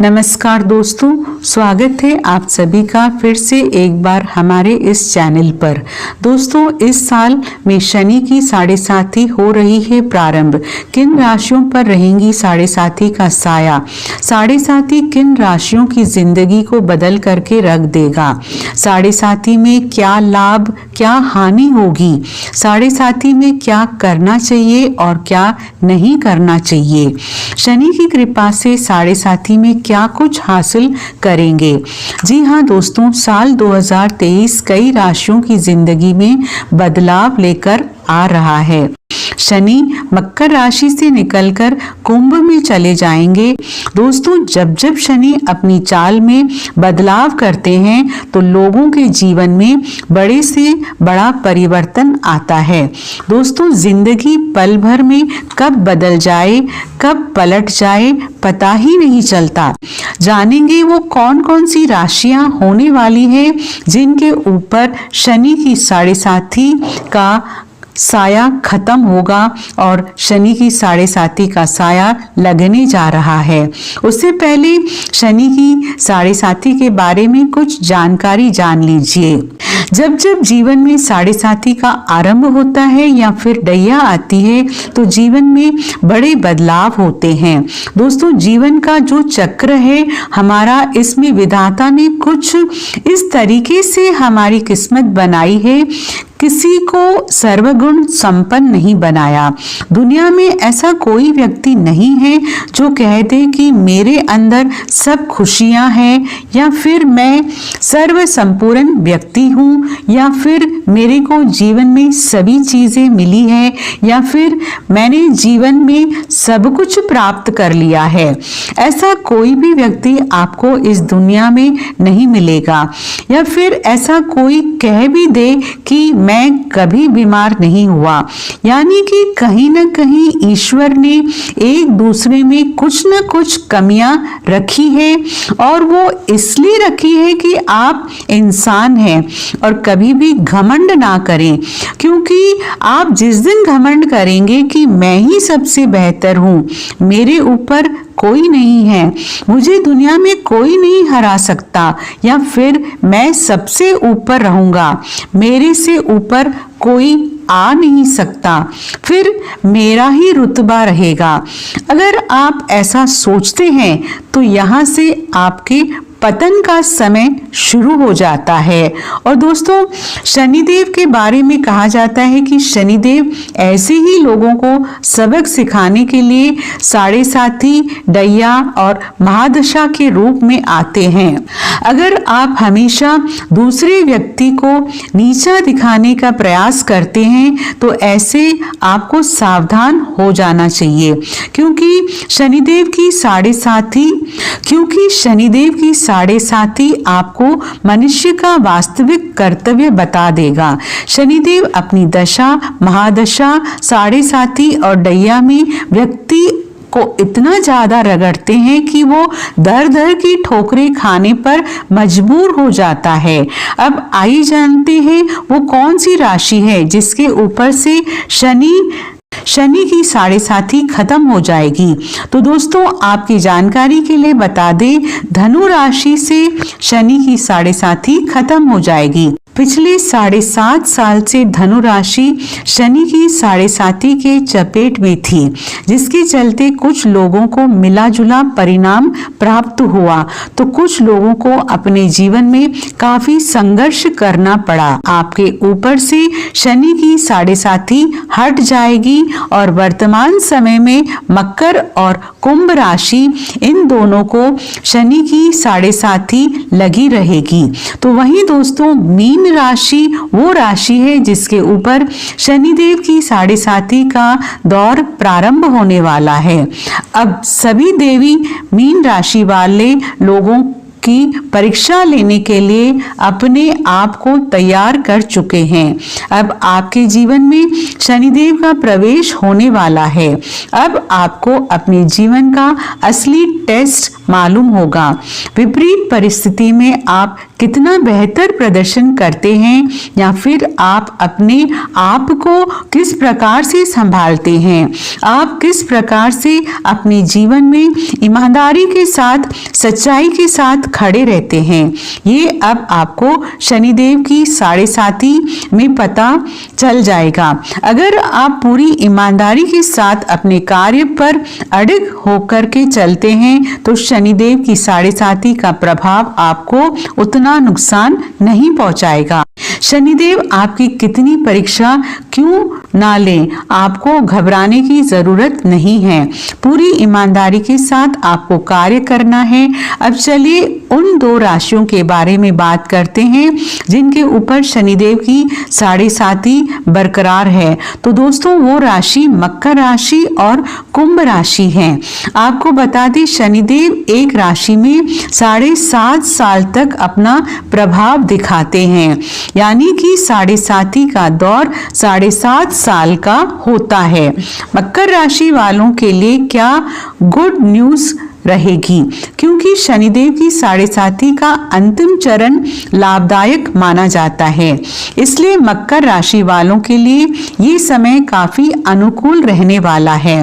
नमस्कार दोस्तों, स्वागत है आप सभी का फिर से एक बार हमारे इस चैनल पर। दोस्तों, इस साल में शनि की साढ़े साथी हो रही है प्रारंभ। किन राशियों पर रहेंगी साढ़े साथी का साया? साढ़े साथी किन राशियों की जिंदगी को बदल करके रख देगा? साढ़े साथी में क्या लाभ क्या हानि होगी? साढ़े साथी में क्या करना चाहिए और क्या नहीं करना चाहिए? शनि की कृपा से साढ़े साथी में क्या कुछ हासिल करेंगे? जी हाँ दोस्तों, साल 2023 कई राशियों की जिंदगी में बदलाव लेकर आ रहा है। शनि मकर राशि से निकलकर कुंभ में चले जाएंगे। दोस्तों, जब जब शनि अपनी चाल में बदलाव करते हैं तो लोगों के जीवन में बड़े से बड़ा परिवर्तन आता है। दोस्तों, जिंदगी पल भर में कब बदल जाए, कब पलट जाए, पता ही नहीं चलता। जानेंगे वो कौन कौन सी राशियां होने वाली है जिनके ऊपर शनि की साढ़े साथी का साया खत्म होगा और शनि की साढ़े साथी का साया लगने जा रहा है। उससे पहले शनि की साढ़े साथी के बारे में कुछ जानकारी जान लीजिए। जब जब जीवन में साढ़े साथी का आरंभ होता है या फिर डैया आती है तो जीवन में बड़े बदलाव होते हैं। दोस्तों, जीवन का जो चक्र है हमारा, इसमें विधाता ने कुछ इस तरीके से हमारी किस्मत बनाई है, किसी को सर्वगुण संपन्न नहीं बनाया। दुनिया में ऐसा कोई व्यक्ति नहीं है जो कह दे कि मेरे अंदर सब खुशियां हैं, या फिर मैं सर्व संपूर्ण व्यक्ति हूँ, या फिर मेरे को जीवन में सभी चीजें मिली है, या फिर मैंने जीवन में सब कुछ प्राप्त कर लिया है। ऐसा कोई भी व्यक्ति आपको इस दुनिया में नहीं मिलेगा। या फिर ऐसा कोई कह भी दे कि मैं कभी बीमार नहीं हुआ, यानी कि कहीं ना कहीं ईश्वर ने एक दूसरे में कुछ न कुछ कमियां रखी है, और वो इसलिए रखी है कि आप इंसान हैं। और कभी भी घमंड ना करें, क्योंकि आप जिस दिन घमंड करेंगे कि मैं ही सबसे बेहतर हूँ, मेरे ऊपर कोई नहीं है, मुझे दुनिया में कोई नहीं हरा सकता, या फिर मैं सबसे ऊपर रहूंगा, मेरे से ऊपर कोई आ नहीं सकता, फिर मेरा ही रुतबा रहेगा। अगर आप ऐसा सोचते हैं तो यहाँ से आपके पतन का समय शुरू हो जाता है। और दोस्तों, शनिदेव के बारे में कहा जाता है कि शनिदेव ऐसे ही लोगों को सबक सिखाने के लिए साढ़े साथी, डैया और महादशा के रूप में आते हैं। अगर आप हमेशा दूसरे व्यक्ति को नीचा दिखाने का प्रयास करते हैं तो ऐसे आपको सावधान हो जाना चाहिए, क्योंकि शनिदेव की साढ़े साथी आपको मनुष्य का वास्तविक कर्तव्य बता देगा। शनिदेव अपनी दशा, महादशा, साढ़े साथी और डैया में व्यक्ति को इतना ज्यादा रगड़ते हैं कि वो दर दर की ठोकरें खाने पर मजबूर हो जाता है। अब आइए जानते हैं वो कौन सी राशि है जिसके ऊपर से शनि की साढ़े साथी खत्म हो जाएगी। तो दोस्तों, आपकी जानकारी के लिए बता दें, धनु राशि से शनि की साढ़े साथी खत्म हो जाएगी। पिछले 7.5 साल से धनु राशि शनि की साढ़े साथी के चपेट में थी, जिसके चलते कुछ लोगों को मिला जुला परिणाम प्राप्त हुआ तो कुछ लोगों को अपने जीवन में काफी संघर्ष करना पड़ा। आपके ऊपर से शनि की साढ़े साथी हट जाएगी और वर्तमान समय में मकर और कुंभ राशि, इन दोनों को शनि की साढ़े साथी लगी रहेगी। तो वहीं दोस्तों, मीन राशि वो राशि है जिसके ऊपर शनिदेव की साढ़े साथी का दौर प्रारंभ होने वाला है। अब सभी देवी मीन राशि वाले लोगों की परीक्षा लेने के लिए अपने आप को तैयार कर चुके हैं। अब आपके जीवन में शनिदेव का प्रवेश होने वाला है। अब आपको अपने जीवन का असली टेस्ट मालूम होगा। विपरीत परिस्थिति में आप कितना बेहतर प्रदर्शन करते हैं, या फिर आप अपने आप को किस प्रकार से संभालते हैं, आप किस प्रकार से अपने जीवन में ईमानदारी के साथ सच्चाई के साथ खड़े रहते हैं। ये अब आपको शनिदेव की साढ़े साथी में पता चल जाएगा। अगर आप पूरी ईमानदारी के साथ अपने कार्य पर अड़िग होकर के चलते हैं तो शनिदेव की साढ़े साथी का प्रभाव आपको उतना नुकसान नहीं पहुंचाएगा। शनिदेव आपकी कितनी परीक्षा क्यों ना लें, आपको घबराने की जरूरत नहीं है। पूरी ईमानदारी के साथ आपको कार्य करना है। अब चलिए उन 2 राशियों के बारे में बात करते हैं जिनके ऊपर शनिदेव की साढ़े साथी बरकरार है। तो दोस्तों वो राशि मकर राशि और कुंभ राशि है। आपको बता दें शनिदेव एक राशि में 7.5 साल तक अपना प्रभाव दिखाते हैं, यानी कि साढ़े साथी का दौर 7.5 साल का होता है। मकर राशि वालों के लिए क्या गुड न्यूज रहेगी, क्योंकि शनिदेव की साढ़े साथी का अंतिम चरण लाभदायक माना जाता है। इसलिए मकर राशि वालों के लिए ये समय काफी अनुकूल रहने वाला है।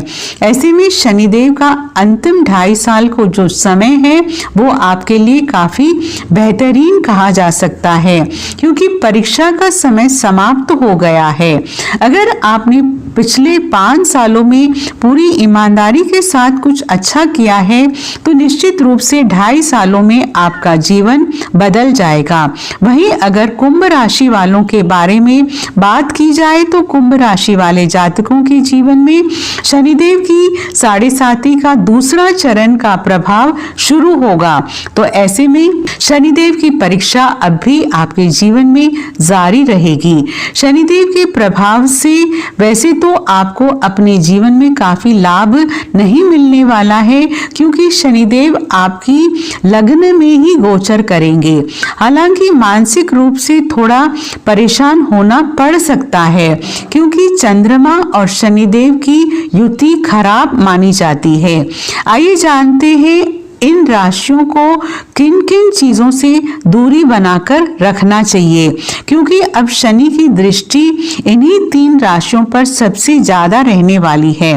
ऐसे में शनिदेव का अंतिम 2.5 साल को जो समय है वो आपके लिए काफी बेहतरीन कहा जा सकता है, क्योंकि परीक्षा का समय समाप्त हो गया है। अगर आपने पिछले 5 सालों में पूरी ईमानदारी के साथ कुछ अच्छा किया है तो निश्चित रूप से 2.5 सालों में आपका जीवन बदल जाएगा। वहीं अगर कुंभ राशि वालों के बारे में बात की जाए तो कुंभ राशि वाले जातकों के जीवन में शनिदेव की साढ़े साथी का दूसरा चरण का प्रभाव शुरू होगा। तो ऐसे में शनिदेव की परीक्षा अब भी आपके जीवन में जारी रहेगी। शनिदेव के प्रभाव से वैसे तो आपको अपने जीवन में काफी लाभ नहीं मिलने वाला है, क्योंकि शनिदेव आपकी लग्न में ही गोचर करेंगे। हालांकि मानसिक रूप से थोड़ा परेशान होना पड़ सकता है, क्योंकि चंद्रमा और शनिदेव की युति खराब मानी जाती है। आइए जानते हैं इन राशियों को किन किन चीजों से दूरी बनाकर रखना चाहिए, क्योंकि अब शनि की दृष्टि इन्हीं 3 राशियों पर सबसे ज्यादा रहने वाली है।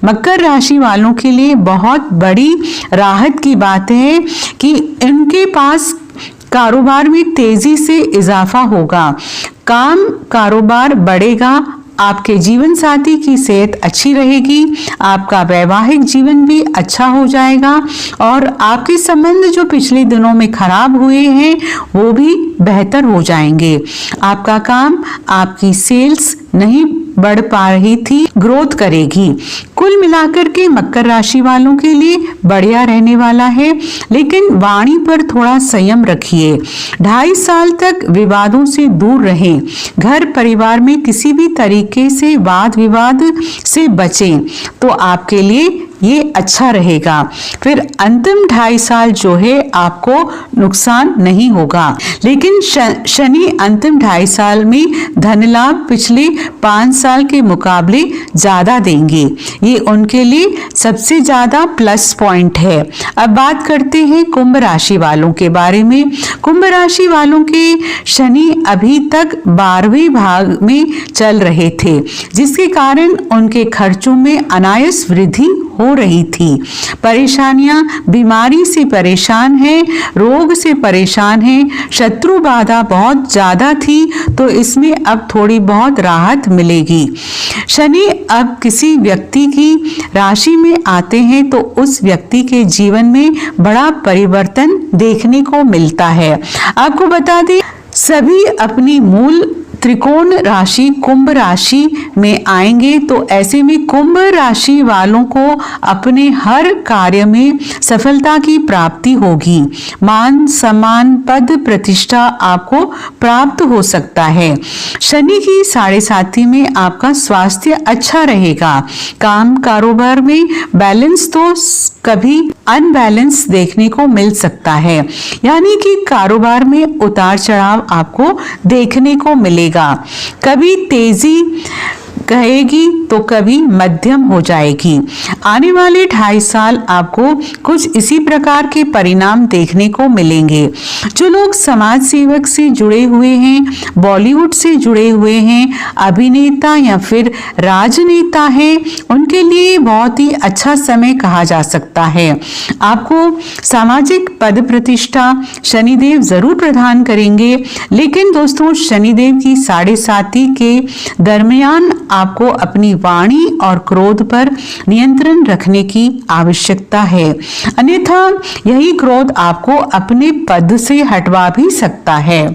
मकर राशि वालों के लिए बहुत बड़ी राहत की बात है कि इनके पास कारोबार में तेजी से इजाफा होगा, काम कारोबार बढ़ेगा, आपके जीवन साथी की सेहत अच्छी रहेगी, आपका वैवाहिक जीवन भी अच्छा हो जाएगा और आपके संबंध जो पिछले दिनों में खराब हुए हैं वो भी बेहतर हो जाएंगे। आपका काम, आपकी सेल्स नहीं बढ़ पा रही थी, ग्रोथ करेगी। कुल मिलाकर के मकर राशि वालों के लिए बढ़िया रहने वाला है, लेकिन वाणी पर थोड़ा संयम रखिए। 2.5 साल तक विवादों से दूर रहें। घर परिवार में किसी भी तरीके से वाद विवाद से बचें तो आपके लिए ये अच्छा रहेगा। फिर अंतिम 2.5 साल जो है आपको नुकसान नहीं होगा, लेकिन शनि अंतिम 2.5 साल में धन लाभ पिछले 5 साल के मुकाबले ज्यादा देंगे। ये उनके लिए सबसे ज्यादा प्लस पॉइंट है। अब बात करते हैं कुंभ राशि वालों के बारे में। कुंभ राशि वालों के शनि अभी तक 12वें भाग में चल रहे थे, जिसके कारण उनके खर्चों में अनायास वृद्धि हो रही थी। परेशानियां, बीमारी से परेशान है, रोग से परेशान है, शत्रु बाधा बहुत ज्यादा थी, तो इसमें अब थोड़ी बहुत राहत मिलेगी। शनि अब किसी व्यक्ति की राशि में आते हैं तो उस व्यक्ति के जीवन में बड़ा परिवर्तन देखने को मिलता है। आपको बता दें सभी अपनी मूल त्रिकोण राशि कुंभ राशि में आएंगे, तो ऐसे में कुंभ राशि वालों को अपने हर कार्य में सफलता की प्राप्ति होगी। मान सम्मान पद प्रतिष्ठा आपको प्राप्त हो सकता है। शनि की साढ़े साथी में आपका स्वास्थ्य अच्छा रहेगा। काम कारोबार में बैलेंस तो कभी अनबैलेंस देखने को मिल सकता है, यानी कि कारोबार में उतार चढ़ाव आपको देखने को मिलेगा। कभी तेजी कहेगी तो कभी मध्यम हो जाएगी। आने वाले 2.5 साल आपको कुछ इसी प्रकार के परिणाम देखने को मिलेंगे। जो लोग समाज सेवक से जुड़े हुए हैं, बॉलीवुड से जुड़े हुए हैं, अभिनेता या फिर राजनेता हैं, उनके लिए बहुत ही अच्छा समय कहा जा सकता है। आपको सामाजिक पद प्रतिष्ठा शनिदेव जरूर प्रदान करेंगे, लेकिन दोस्तों शनिदेव की 7.5 के दरमियान आपको अपनी वाणी और क्रोध पर नियंत्रण रखने की आवश्यकता है, अन्यथा यही क्रोध आपको अपने पद से हटवा भी सकता है।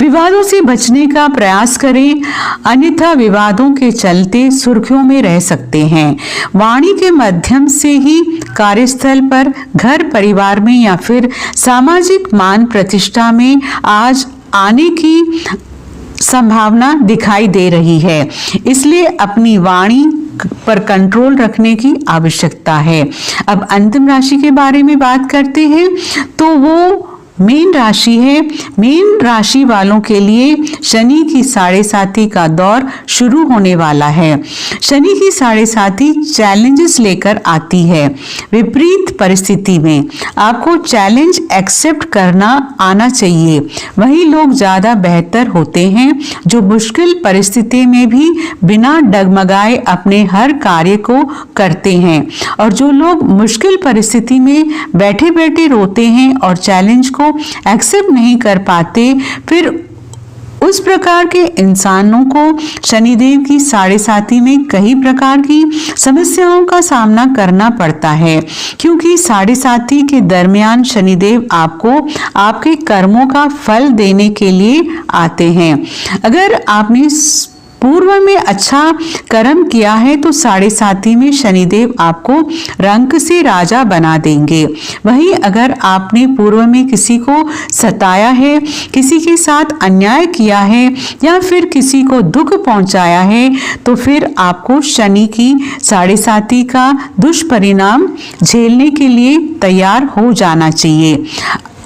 विवादों से बचने का प्रयास करें, अन्यथा विवादों के चलते सुर्खियों में रह सकते हैं। वाणी के माध्यम से ही कार्यस्थल पर, घर परिवार में या फिर सामाजिक मान प्रतिष्ठा में आज आने की संभावना दिखाई दे रही है, इसलिए अपनी वाणी पर कंट्रोल रखने की आवश्यकता है। अब अंतिम राशि के बारे में बात करते हैं तो वो मीन राशि है। मीन राशि वालों के लिए शनि की 7.5 का दौर शुरू होने वाला है। शनि की 7.5 चैलेंजेस लेकर आती है। विपरीत परिस्थिति में आपको चैलेंज एक्सेप्ट करना आना चाहिए। वही लोग ज्यादा बेहतर होते हैं जो मुश्किल परिस्थिति में भी बिना डगमगाए अपने हर कार्य को करते हैं, और जो लोग मुश्किल परिस्थिति में बैठे बैठे रोते हैं और चैलेंज को एक्सेप्ट नहीं कर पाते, फिर उस प्रकार के इंसानों को शनिदेव की 7.5 में कई प्रकार की समस्याओं का सामना करना पड़ता है, क्योंकि 7.5 के दरमियान शनिदेव आपको आपके कर्मों का फल देने के लिए आते हैं। अगर आपने पूर्व में अच्छा कर्म किया है तो 7.5 में शनिदेव आपको रंक से राजा बना देंगे। वहीं अगर आपने पूर्व में किसी को सताया है, किसी के साथ अन्याय किया है या फिर किसी को दुख पहुंचाया है, तो फिर आपको शनि की 7.5 का दुष्परिणाम झेलने के लिए तैयार हो जाना चाहिए।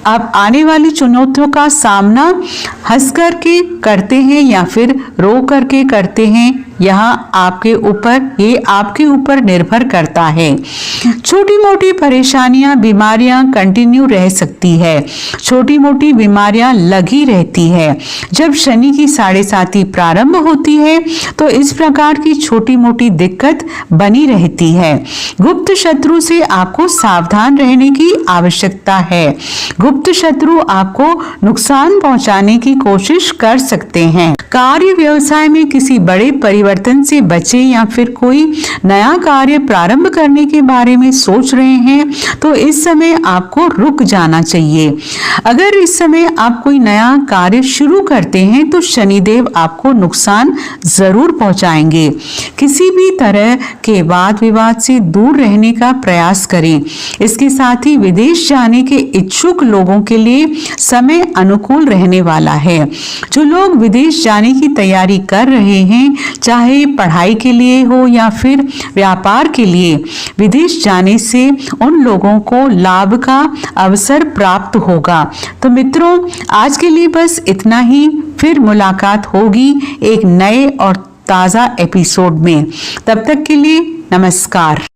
आप आने वाली चुनौतियों का सामना हंस करके करते हैं या फिर रो करके करते हैं, यहाँ आपके ऊपर निर्भर करता है। छोटी मोटी परेशानियां, बीमारियां कंटिन्यू रह सकती है, छोटी मोटी बीमारियां लगी रहती है। जब शनि की 7.5 प्रारंभ होती है तो इस प्रकार की छोटी मोटी दिक्कत बनी रहती है। गुप्त शत्रु से आपको सावधान रहने की आवश्यकता है। गुप्त शत्रु आपको नुकसान पहुंचाने की कोशिश कर सकते हैं। कार्य व्यवसाय में किसी बड़े परिवर्तन से बचे या फिर कोई नया कार्य प्रारंभ करने के बारे में सोच रहे हैं तो इस समय आपको रुक जाना चाहिए। अगर इस समय आप कोई नया कार्य शुरू करते हैं तो शनिदेव आपको नुकसान जरूर पहुंचाएंगे। किसी भी तरह के वाद विवाद से दूर रहने का प्रयास करें। इसके साथ ही विदेश जाने के इच्छुक लोगों के लिए समय अनुकूल रहने वाला है। जो लोग विदेश जाने की तैयारी कर रहे हैं, चाहे पढ़ाई के लिए हो या फिर व्यापार के लिए, विदेश जाने से उन लोगों को लाभ का अवसर प्राप्त होगा। तो मित्रों, आज के लिए बस इतना ही। फिर मुलाकात होगी एक नए और ताज़ा एपिसोड में। तब तक के लिए नमस्कार।